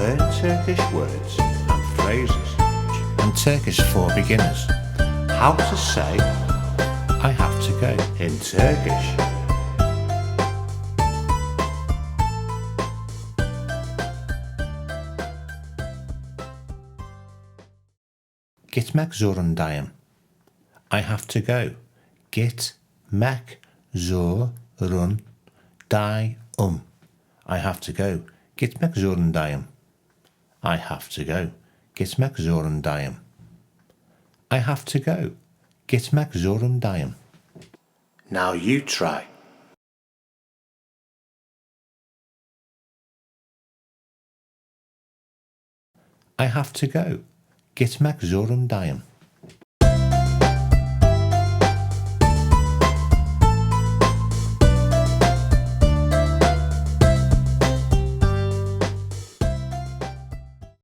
Learn Turkish words and phrases and Turkish for beginners. How to say I have to go in Turkish. Gitmek zorundayım. I have to go. Gitmek zorundayım. I have to go. Gitmek zorundayım. I have to go. Gitmek zorundayım. I have to go. Gitmek zorundayım. Now you try. I have to go. Gitmek zorundayım.